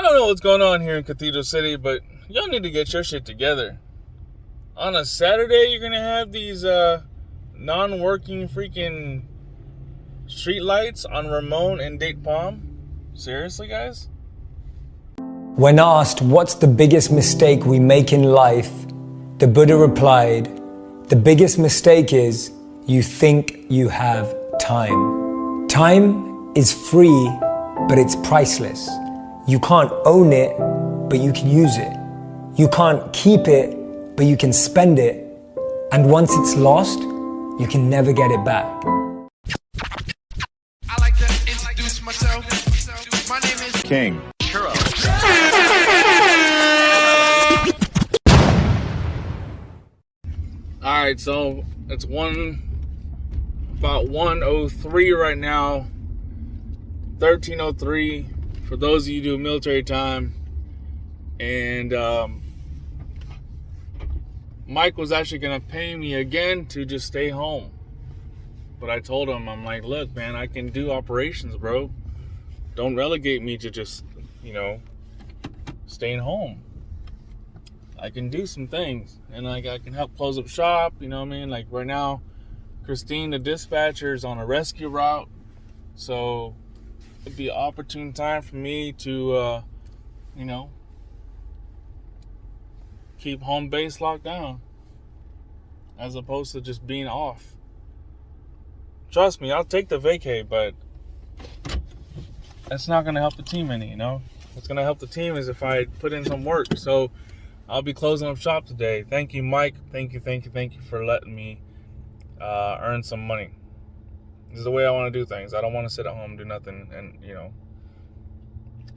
don't know what's going on here in Cathedral City, but y'all need to get your shit together. On a Saturday, you're going to have these non-working freaking street lights on Ramon and Date Palm? Seriously, guys? When asked what's the biggest mistake we make in life, the Buddha replied, the biggest mistake is you think you have time. Time is free, but it's priceless. You can't own it, but you can use it. You can't keep it, but you can spend it. And once it's lost, you can never get it back. I like to introduce myself. My name is King. Churro. Alright, so it's about 1:03 right now. 13:03 for those of you who do military time. And Mike was actually going to pay me again to just stay home. But I told him, I'm like, look, man, I can do operations, bro. Don't relegate me to just, staying home. I can do some things. And like I can help close up shop, you know what I mean? Like right now, Christine, the dispatcher, is on a rescue route. So it'd be an opportune time for me to, keep home base locked down. As opposed to just being off. Trust me, I'll take the vacay, but that's not going to help the team any, What's going to help the team is if I put in some work. So I'll be closing up shop today. Thank you, Mike. Thank you for letting me earn some money. This is the way I want to do things. I don't want to sit at home and do nothing. And,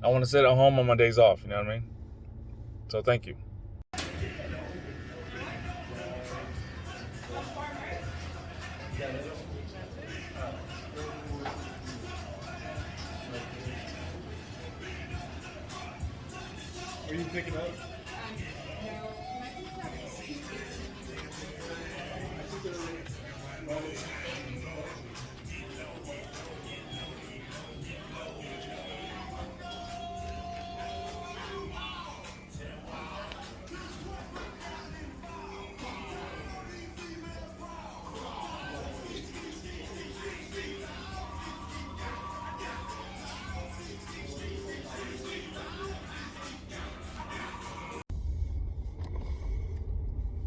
I want to sit at home on my days off. You know what I mean? So thank you. Are you picking up?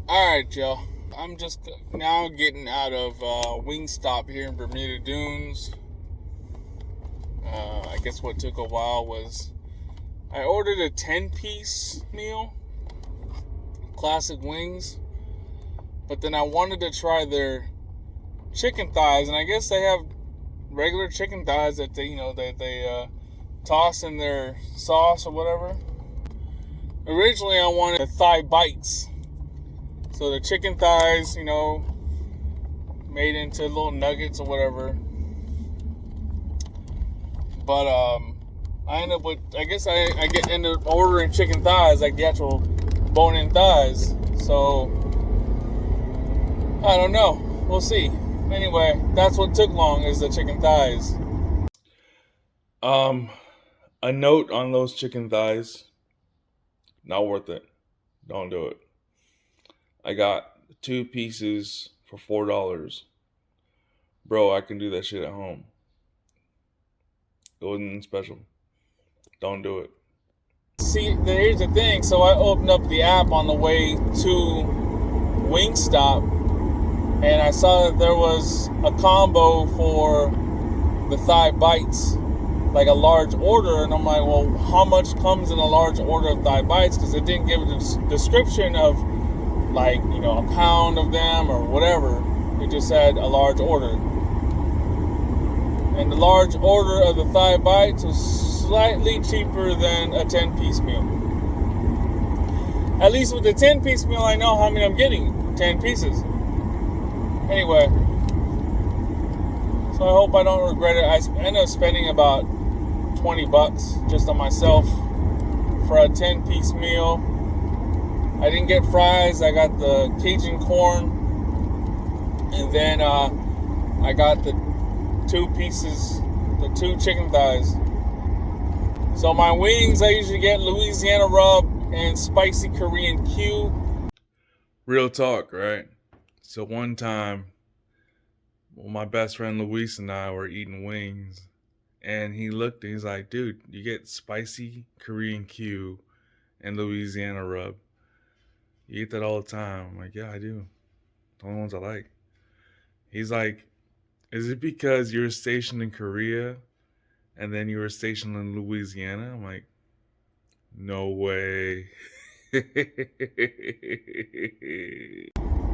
Alright, y'all. I'm just now getting out of Wingstop here in Bermuda Dunes. I guess what took a while was I ordered a 10-piece meal, classic wings, but then I wanted to try their chicken thighs, and I guess they have regular chicken thighs that they toss in their sauce or whatever. Originally, I wanted the thigh bites. So the chicken thighs, made into little nuggets or whatever. But I ended up with, I guess I ended up ordering chicken thighs, like the actual bone-in thighs. So, I don't know. We'll see. Anyway, that's what took long, is the chicken thighs. A note on those chicken thighs. Not worth it. Don't do it. I got 2 pieces for $4. Bro, I can do that shit at home. It wasn't special. Don't do it. See, here's the thing. So I opened up the app on the way to Wingstop, and I saw that there was a combo for the thigh bites, like a large order. And I'm like, well, how much comes in a large order of thigh bites? Because it didn't give a description of, like, a pound of them or whatever. It just said a large order. And the large order of the thigh bites was slightly cheaper than a 10-piece meal. At least with the 10-piece meal, I know how many I'm getting. 10 pieces. Anyway. So I hope I don't regret it. I ended up spending about $20 just on myself for a 10-piece meal. I didn't get fries. I got the Cajun corn. And then I got the 2 pieces, the 2 chicken thighs. So my wings, I usually get Louisiana rub and spicy Korean Q. Real talk, right? So one time, my best friend Luis and I were eating wings, and he looked and he's like, dude, you get spicy Korean Q and Louisiana rub. You eat that all the time. I'm like, yeah, I do. The only ones I like. He's like, is it because you're stationed in Korea and then you were stationed in Louisiana? I'm like, no way. And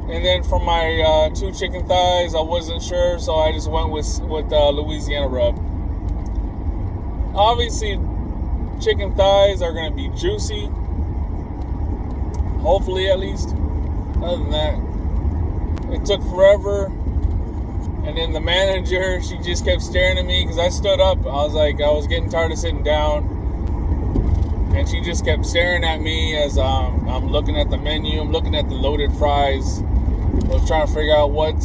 then for my 2 chicken thighs, I wasn't sure, so I just went with Louisiana rub. Obviously, chicken thighs are going to be juicy. Hopefully, at least. Other than that, it took forever. And then the manager, she just kept staring at me because I stood up. I was getting tired of sitting down. And she just kept staring at me as I'm looking at the menu. I'm looking at the loaded fries. I was trying to figure out what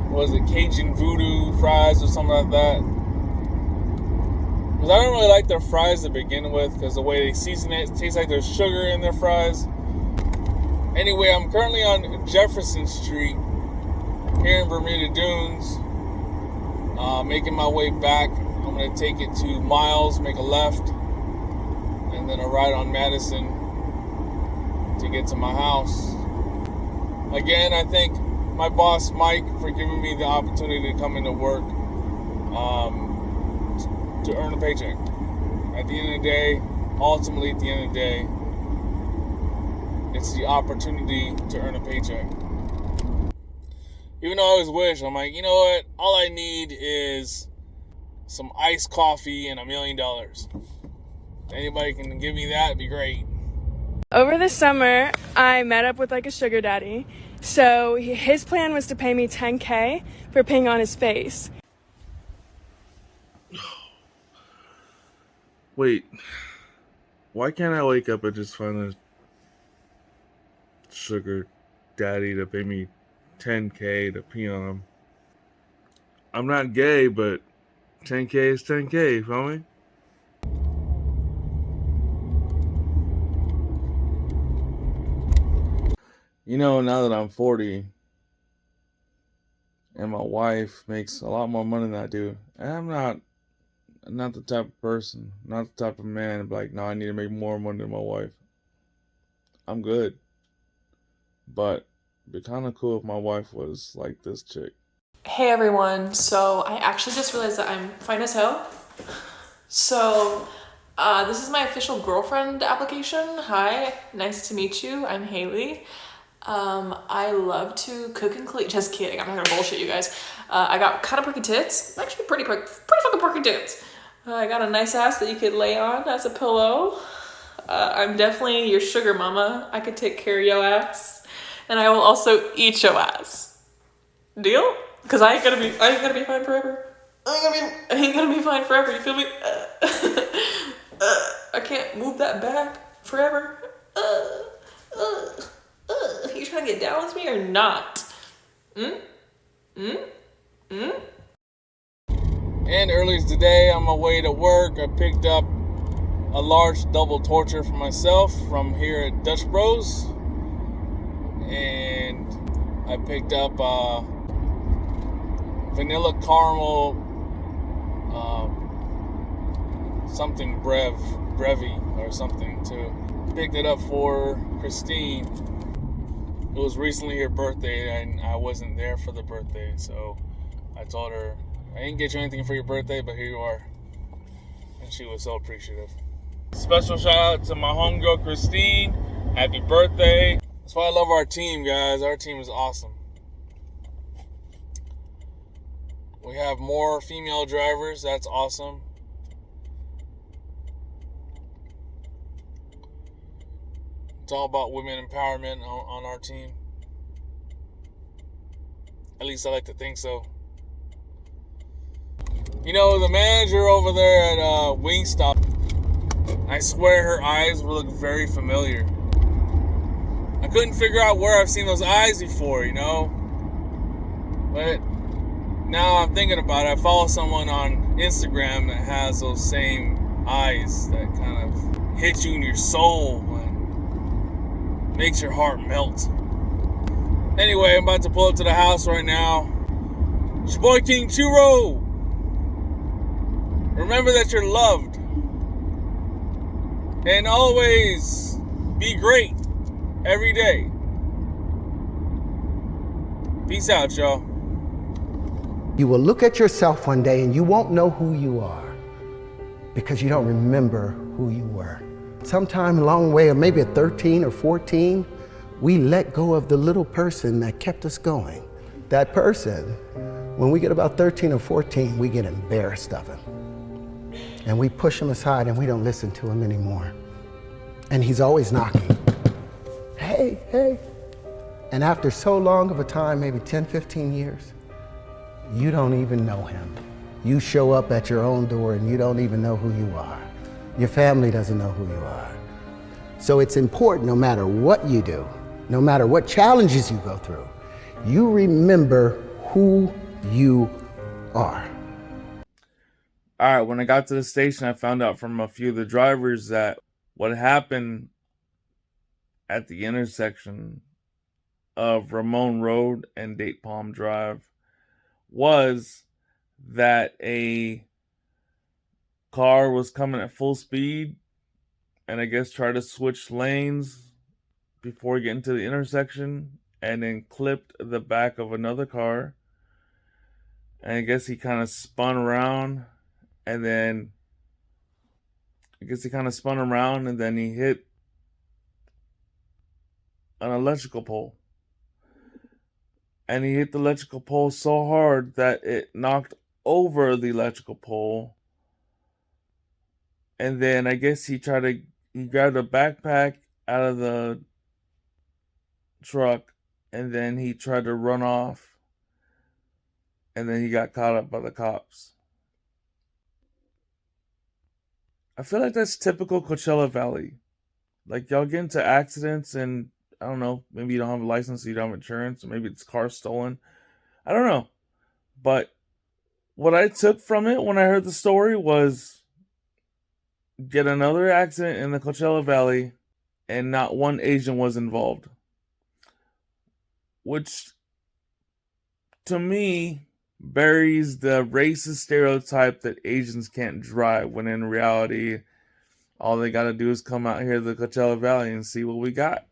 was it, Cajun voodoo fries or something like that. Because I don't really like their fries to begin with because the way they season it tastes like there's sugar in their fries. Anyway, I'm currently on Jefferson Street here in Bermuda Dunes, making my way back. I'm going to take it to Miles, make a left, and then a right on Madison to get to my house. Again, I thank my boss, Mike, for giving me the opportunity to come into work to earn a paycheck. At the end of the day, ultimately at the end of the day, it's the opportunity to earn a paycheck. Even though I always wish, I'm like, you know what? All I need is some iced coffee and $1 million. If anybody can give me that, it'd be great. Over the summer, I met up with like a sugar daddy. So his plan was to pay me $10K for peeing on his face. Wait, why can't I wake up and just find a sugar daddy to pay me $10K to pee on him? I'm not gay, but $10K is $10K, you feel me? You know, now that I'm 40 and my wife makes a lot more money than I do, I'm not the type of person, not the type of man to be like, no, I need to make more money than my wife. I'm good. But it'd be kind of cool if my wife was like this chick. Hey everyone, so I actually just realized that I'm fine as hell. So this is my official girlfriend application. Hi, nice to meet you. I'm Haley. I love to cook and clean. Just kidding, I'm not gonna bullshit you guys. I got kind of perky tits. Actually pretty fucking perky tits. I got a nice ass that you could lay on as a pillow. I'm definitely your sugar mama. I could take care of your ass. And I will also eat your ass. Deal? Because I ain't gonna be fine forever. I ain't gonna be fine forever, you feel me? I can't move that back forever. You trying to get down with me or not? And earlier today, on my way to work, I picked up a large double torture for myself from here at Dutch Bros. And I picked up vanilla caramel something breve or something too. Picked it up for Christine. It was recently her birthday and I wasn't there for the birthday, so I told her, I didn't get you anything for your birthday, but here you are. And she was so appreciative. Special shout out to my homegirl Christine. Happy birthday. That's why I love our team, guys. Our team is awesome. We have more female drivers. That's awesome. It's all about women empowerment on our team. At least I like to think so. You know, the manager over there at Wingstop, I swear her eyes look very familiar. I couldn't figure out where I've seen those eyes before, you know? But Now I'm thinking about it, I follow someone on Instagram that has those same eyes that kind of hit you in your soul and makes your heart melt. Anyway, I'm about to pull up to the house right now. It's your boy King Churro. Remember that you're loved. And always be great every day. Peace out, y'all. You will look at yourself one day and you won't know who you are because you don't remember who you were. Sometime along the way, or maybe at 13 or 14, we let go of the little person that kept us going. That person, when we get about 13 or 14, we get embarrassed of him. And we push him aside and we don't listen to him anymore. And he's always knocking. Hey, hey. And after so long of a time, maybe 10, 15 years, you don't even know him. You show up at your own door and you don't even know who you are. Your family doesn't know who you are. So it's important, no matter what you do, no matter what challenges you go through, you remember who you are. All right, when I got to the station, I found out from a few of the drivers that what happened at the intersection of Ramon Road and Date Palm Drive was that a car was coming at full speed and I guess tried to switch lanes before getting to the intersection and then clipped the back of another car. And I guess he kind of spun around and then he hit an electrical pole. And he hit the electrical pole so hard that it knocked over the electrical pole. And then I guess he grabbed a backpack out of the truck and then he tried to run off. And then he got caught up by the cops. I feel like that's typical Coachella Valley. Like, y'all get into accidents and, I don't know, maybe you don't have a license, so you don't have insurance, or maybe it's car stolen. I don't know. But what I took from it when I heard the story was get another accident in the Coachella Valley and not one Asian was involved. Which, to me, buries the racist stereotype that Asians can't drive, when in reality, all they got to do is come out here to the Coachella Valley and see what we got.